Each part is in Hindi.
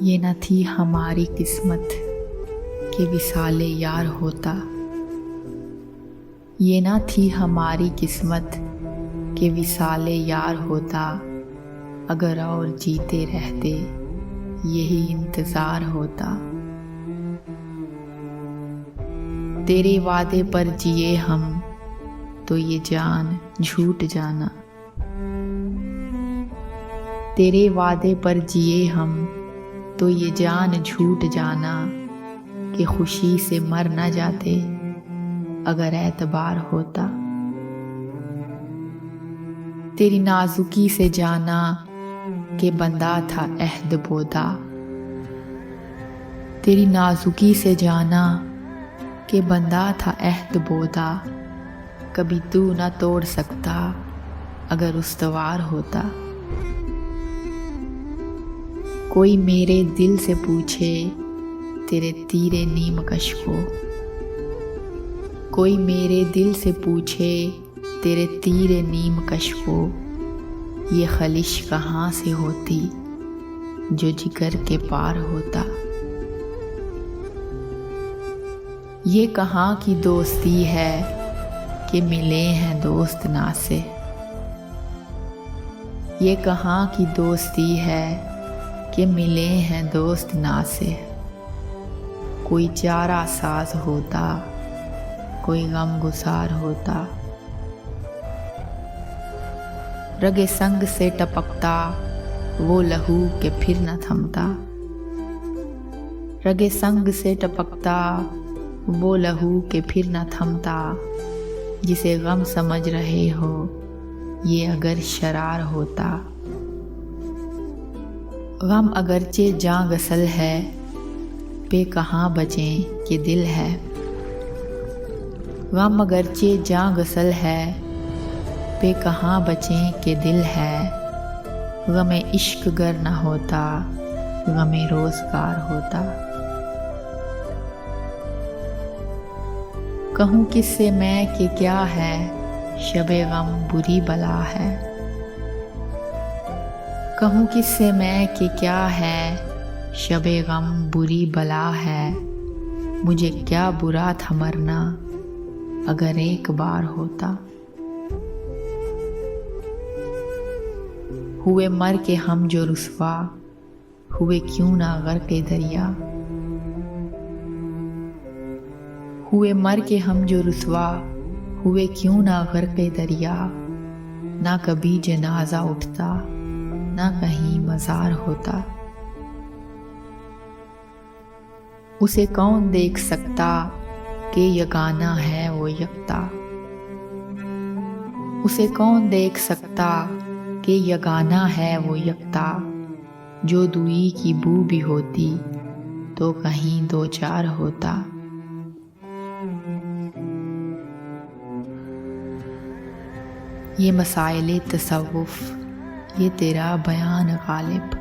ये न थी हमारी किस्मत कि विसाले यार होता। ये न थी हमारी किस्मत कि विसाले यार होता। अगर और जीते रहते यही इंतज़ार होता। तेरे वादे पर जिए हम तो ये जान झूठ जाना। तेरे वादे पर जिए हम तो ये जान झूठ जाना कि खुशी से मर न जाते अगर एतबार होता। तेरी नाजुकी से जाना कि बंदा था अहद बोदा। तेरी नाजुकी से जाना कि बंदा था अहद बोदा। कभी तू न तोड़ सकता अगर उस्तवार होता। कोई मेरे दिल से पूछे तेरे तीरे नीम कश को। कोई मेरे दिल से पूछे तेरे तीरे नीम कश को। ये खलिश कहाँ से होती जो जिगर के पार होता। ये कहाँ की दोस्ती है कि मिले हैं दोस्त ना से। ये कहाँ की दोस्ती है कि मिले हैं दोस्त ना से। कोई चारा साज होता कोई गम गुसार होता। रगे संग से टपकता वो लहू के फिर न थमता। रगे संग से टपकता वो लहू के फिर न थमता। जिसे गम समझ रहे हो ये अगर शरार होता। गम अगरचे जां गसल है पे कहाँ बचें कि दिल है। गम अगरचे जां गसल है पे कहाँ बचें कि दिल है। गमे इश्क गर न होता गमे रोजगार होता। कहूँ किससे मैं कि क्या है शबे गम बुरी बला है। कहूँ किससे मैं कि क्या है शबे गम बुरी बला है। मुझे क्या बुरा था मरना अगर एक बार होता। हुए मर के हम जो रुसवा हुए क्यों ना गर्क़े दरिया। हुए मर के हम जो रुसवा हुए क्यों ना गर्क़े दरिया। ना कभी जनाजा उठता ना कहीं मज़ार होता। उसे कौन देख सकता कि यगाना है वो यकता। उसे कौन देख सकता कि यगाना है वो यकता। जो दुई की बू भी होती तो कहीं दो चार होता। ये मसाइले तसव्वुफ ये तेरा बयान गालिब।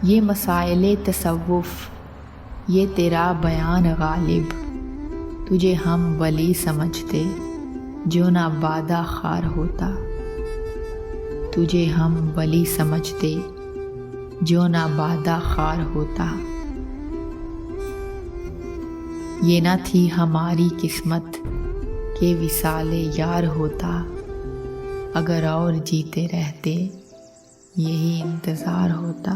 ये मसाइले तसव्वुफ ये तेरा बयान गालिब। तुझे हम वली समझते जो ना बादा खार होता। तुझे हम वली समझते जो ना बादा खार होता। ये न थी हमारी किस्मत के विसाले यार होता। अगर और जीते रहते यही इंतज़ार होता।